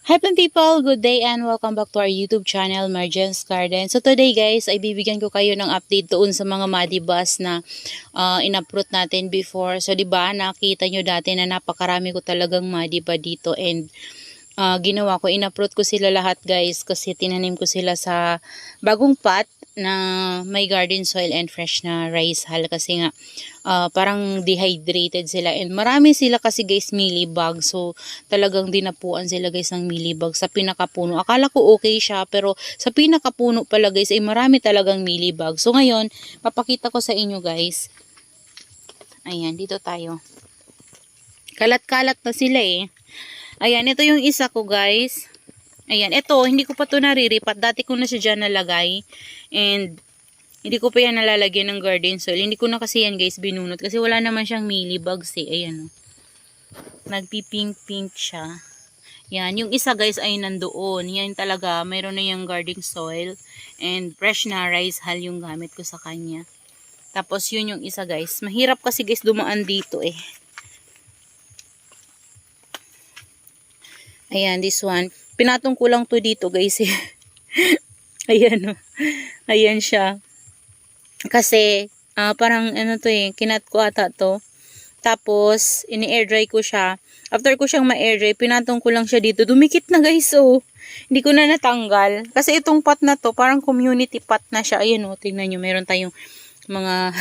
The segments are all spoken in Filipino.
Hi people, good day and welcome back to our YouTube channel, Marjan's Garden. So today guys, ay bibigyan ko kayo ng update doon sa mga muddy bus na in-uproot natin before. So 'di ba, nakita nyo dati na napakarami ko talagang muddy ba dito, and ginawa ko, in-uproot ko sila lahat guys kasi tinanim ko sila sa bagong pot na may garden soil and fresh na rice hull kasi nga parang dehydrated sila, and marami sila kasi guys mealybug. So talagang dinapuan sila guys ng mealybug sa pinakapuno. Akala ko okay siya, pero sa pinakapuno pala guys ay marami talagang mealybug. So ngayon papakita ko sa inyo guys. Ayan, dito tayo. Kalat-kalat na sila eh. Ayan, ito yung isa ko guys. Ayan, ito, hindi ko pa to nariripat. Dati ko na siya dyan nalagay. And, hindi ko pa yan nalalagyan ng garden soil. Hindi ko na kasi yan guys binunot. Kasi wala naman siyang mealybugs eh. Ayan o. Nagpipink-pink siya. Yan, yung isa guys ay nandoon. Yan talaga, mayroon na yung garden soil. And, fresh na rice hull yung gamit ko sa kanya. Tapos, yun yung isa guys. Mahirap kasi guys dumaan dito eh. Ayan, this one. Pinatong ko lang to dito guys eh. Ayan o. Ayan siya. Kasi, parang ano to eh, kinat ko ata to. Tapos, ini-air dry ko siya. After ko siyang ma-air dry, pinatong ko lang siya dito. Dumikit na guys oh. Hindi ko na natanggal. Kasi itong pot na to, parang community pot na siya. Ayan oh, tingnan nyo. Meron tayong mga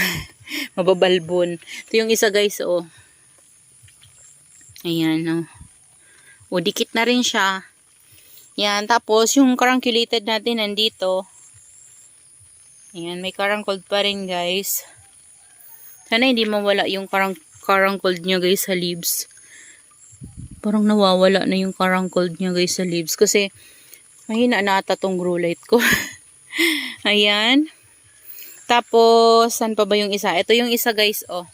mababalbon. Ito yung isa guys oh. Ayan oh. O, dikit na rin siya. Yan, tapos yung carunculate natin nandito. Ayan, may carunculate pa rin guys. Sana hindi mawala yung carunculate niya guys sa leaves. Parang nawawala na yung carunculate niya guys sa leaves. Kasi, mahina na ata tong grow light ko. Ayan. Tapos, saan pa ba yung isa? Ito yung isa guys, oh.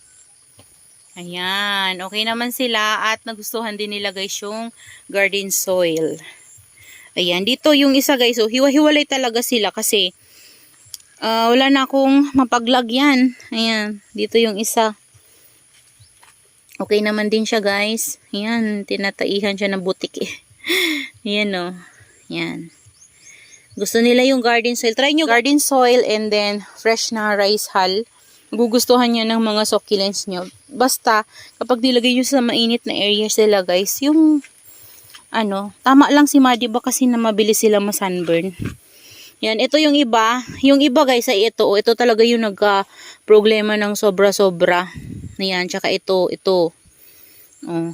Ayan, okay naman sila at nagustuhan din nila guys yung garden soil. Ayan, dito yung isa guys, oh, hiwa-hiwalay talaga sila kasi wala na akong mapaglagyan. Ayan, dito yung isa. Okay naman din siya guys. Ayan, tinataihan siya ng butik eh. Ayan oh, ayan. Gusto nila yung garden soil. Try nyo garden soil and then fresh na rice hull. Gugustuhan niya ng mga succulents nyo. Basta, kapag nilagay nyo sa mainit na area sila guys, yung, tama lang si muddy bug kasi na mabilis sila masunburn. Yan, ito yung iba. Yung iba guys ay ito. Ito talaga yung nagka-problema ng sobra-sobra. Ayan, tsaka ito. Oh.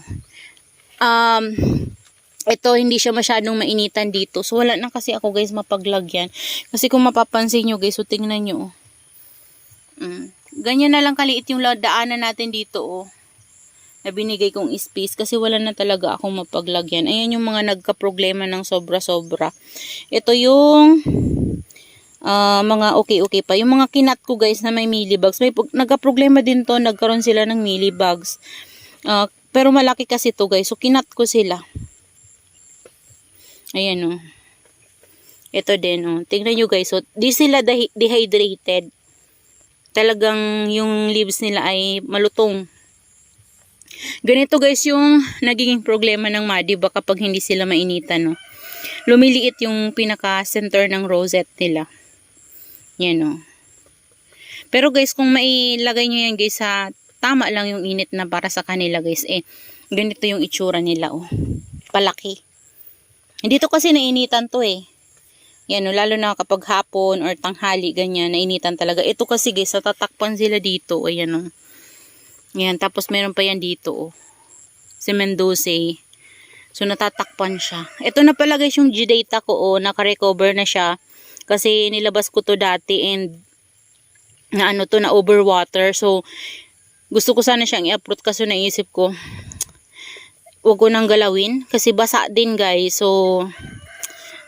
Ito, hindi siya masyadong mainitan dito. So, wala na kasi ako guys mapaglagyan. Kasi kung mapapansin nyo guys, so tingnan nyo. Ganyan na lang kaliit yung daanan natin dito oh. Na binigay kong space kasi wala na talaga akong mapaglagyan. Ayan yung mga nagka-problema ng sobra-sobra. Ito yung mga okay pa. Yung mga kinat ko guys na may mealybugs. May nagka-problema din to. Nagkaroon sila ng mealybugs. Pero malaki kasi to guys. So kinat ko sila. Ayan oh. Ito din oh. Tingnan nyo guys. So, di sila dehydrated. Talagang yung leaves nila ay malutong. Ganito guys yung nagiging problema ng muddy bug kapag hindi sila mainitan. No? Lumiliit yung pinaka-center ng rosette nila. Yan o. Pero guys, kung mailagay nyo yan guys sa tama lang yung init na para sa kanila guys, ganito yung itsura nila oh. Palaki. Hindi to kasi nainitan to eh. Yan o, lalo na kapag hapon or tanghali, ganyan, nainitan talaga. Ito kasi guys, tatakpan sila dito. Ayan o. Yan, tapos meron pa yan dito o. Si Mendoza. So, natatakpan siya. Ito na pala guys yung G-data ko o. Naka-recover na siya. Kasi nilabas ko to dati and na overwater. So, gusto ko sana siyang i-uproot kasi naisip ko, wag ko nang galawin. Kasi basa din guys. So,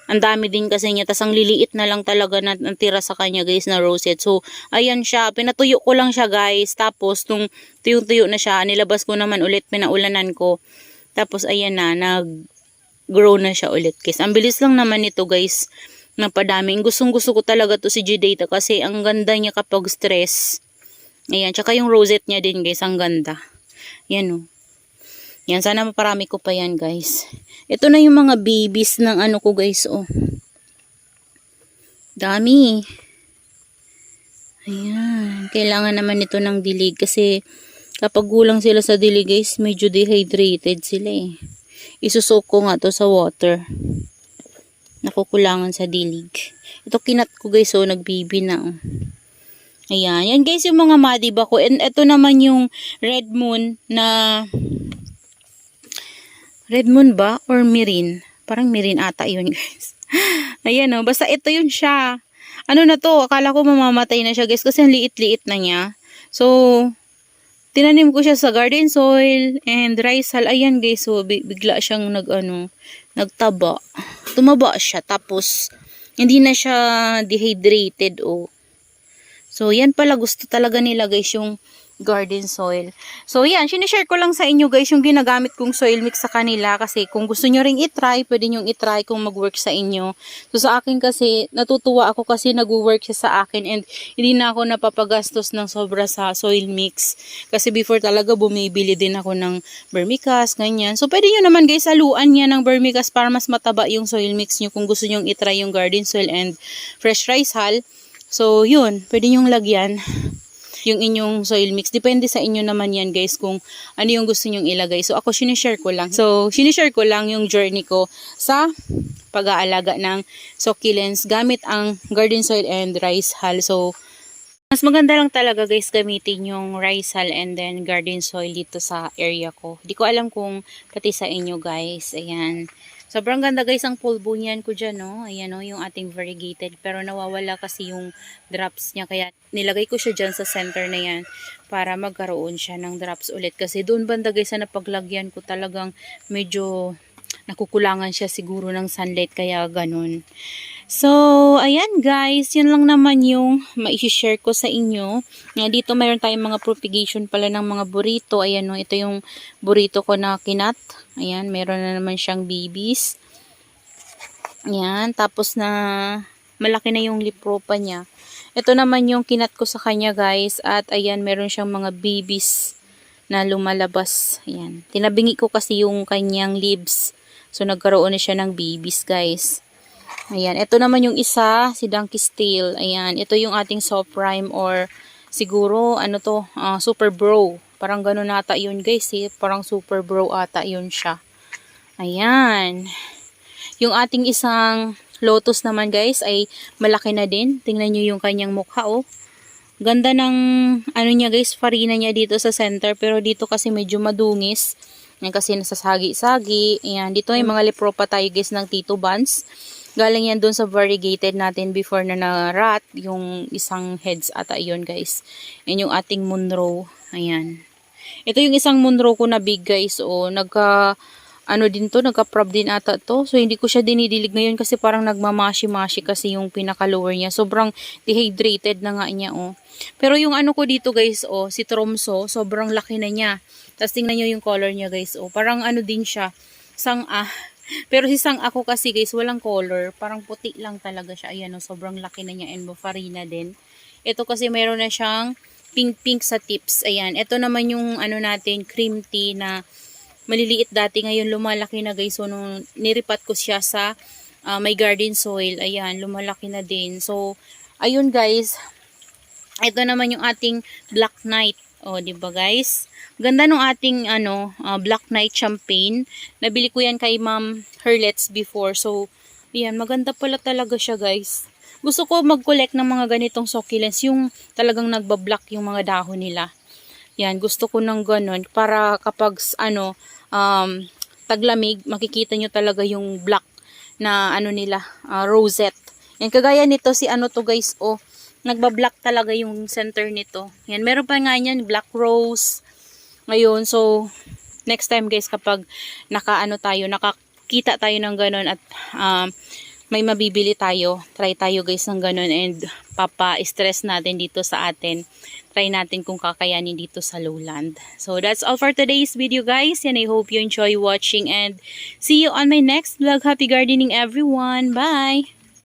ang dami din kasi niya. Tas ang liliit na lang talaga na tira sa kanya guys na rosette. So, ayan siya. Pinatuyo ko lang siya guys. Tapos, nung tuyo-tuyo na siya, nilabas ko naman ulit. Pinaulanan ko. Tapos, ayan na. Nag-grow na siya ulit guys. Ang bilis lang naman nito guys. Napadaming. Gustong-gusto ko talaga to si G-data. Kasi ang ganda niya kapag stress. Ayan. Tsaka yung rosette niya din guys. Ang ganda. Yan o. Yan, sana maparami ko pa yan guys. Ito na yung mga babies ng ano ko guys, oh. Dami. Ayan, kailangan naman ito ng dilig kasi kapag gulang sila sa dilig guys, medyo dehydrated sila eh. Isusok ko nga to sa water. Nakukulangan sa dilig. Ito kinat ko guys, oh, nagbibi na, oh. Ayan, yan guys yung mga madiba ko. And ito naman yung red moon na, red moon ba? Or mirin? Parang mirin ata yun guys. Ayan, oh, basta ito yun siya. Ano na to, akala ko mamamatay na siya guys kasi ang liit-liit na niya. So, tinanim ko siya sa garden soil and rice hull. Ayan guys, so bigla siyang nagtaba. Tumaba siya tapos hindi na siya dehydrated, oh. So, yan pala gusto talaga nila guys yung garden soil. So, yan, sinishare ko lang sa inyo guys yung ginagamit kong soil mix sa kanila kasi kung gusto nyo ring itry, pwede nyo itry kung mag-work sa inyo. So, sa akin kasi, natutuwa ako kasi nag-work siya sa akin and hindi na ako napapagastos ng sobra sa soil mix. Kasi before talaga bumibili din ako ng vermicast, ganyan. So, pwede nyo naman guys haluan niya ng vermicast para mas mataba yung soil mix nyo kung gusto nyo itry yung garden soil and fresh rice hull. So, yun, pwede nyong lagyan yung inyong soil mix. Depende sa inyo naman yan guys kung ano yung gusto nyong ilagay. So, ako sinishare ko lang. So, sinishare ko lang yung journey ko sa pag-aalaga ng succulents gamit ang garden soil and rice hull. So, mas maganda lang talaga guys gamitin yung rice hull and then garden soil dito sa area ko. Di ko alam kung pati sa inyo guys. Ayan. Sobrang ganda guys ang pulbo niyan ko dyan, no? Ayan, no? Yung ating variegated. Pero nawawala kasi yung drops niya. Kaya nilagay ko siya dyan sa center na yan para magkaroon siya ng drops ulit. Kasi doon banda guys sa napaglagyan ko talagang medyo nakukulangan siya siguro ng sunlight. Kaya ganun. So, ayan guys. Yun lang naman yung ma-share ko sa inyo. Dito mayroon tayong mga propagation pala ng mga burrito. Ayan, no? Ito yung burrito ko na kinat. Ayan, meron na naman siyang babies. Ayan, tapos na malaki na yung lipropa niya. Ito naman yung kinat ko sa kanya guys. At ayan, meron siyang mga babies na lumalabas. Ayan, tinabingi ko kasi yung kanyang leaves. So, nagkaroon na siya ng babies guys. Ayan, ito naman yung isa, si Donkey Steel. Ayan, ito yung ating soft prime or siguro, ano to, super bro. Parang gano'n ata yun guys, eh. Parang super bro ata yun siya. Ayan. Yung ating isang lotus naman guys ay malaki na din. Tingnan nyo yung kanyang mukha, oh. Ganda ng, ano niya guys, farina niya dito sa center. Pero dito kasi medyo madungis. Ayan, kasi nasasagi-sagi. Ayan, dito yung mga lepropa tayo guys ng Tito Buns. Galing yan dun sa variegated natin before na na-rat. Yung isang heads ata yun guys. Yan yung ating Monroe. Ayan. Ito yung isang Monroe ko na big guys. O, ano din to, nagka-prob din ata to. So, hindi ko siya dinidilig ngayon kasi parang nagmamashi-mashi kasi yung pinaka-lower niya. Sobrang dehydrated na nga niya, oh. Pero yung ano ko dito guys, oh, si Tromso, sobrang laki na niya. Tapos tingnan nyo yung color niya guys, oh. Parang ano din siya, pero si sang ako kasi guys, walang color. Parang puti lang talaga siya. Ayan, oh, sobrang laki na niya and farina din. Ito kasi meron na siyang pink-pink sa tips. Ayan, ito naman yung ano natin, cream tea na maliliit dati. Ngayon lumalaki na guys. So, nung niripat ko siya sa my garden soil, ayan, lumalaki na din. So, ayun guys. Ito naman yung ating Black Knight. O, diba guys? Ganda nung ating Black Knight champagne. Nabili ko yan kay Ma'am Herlets before. So, ayan, maganda pala talaga siya guys. Gusto ko mag-collect ng mga ganitong succulents. Yung talagang nagbablock yung mga dahon nila. Yan, gusto ko ng ganun. Para kapag taglamig, makikita nyo talaga yung black na nila, rosette. Yan, kagaya nito si to guys, oh. Nagbablock talaga yung center nito. Yan, meron pa nga yan, black rose. Ngayon, so, next time guys, kapag nakakita tayo ng ganun at may mabibili tayo, try tayo guys ng ganun and papa-stress natin dito sa atin. Try natin kung kakayanin dito sa lowland. So, that's all for today's video guys. And I hope you enjoy watching and see you on my next vlog. Happy gardening everyone. Bye!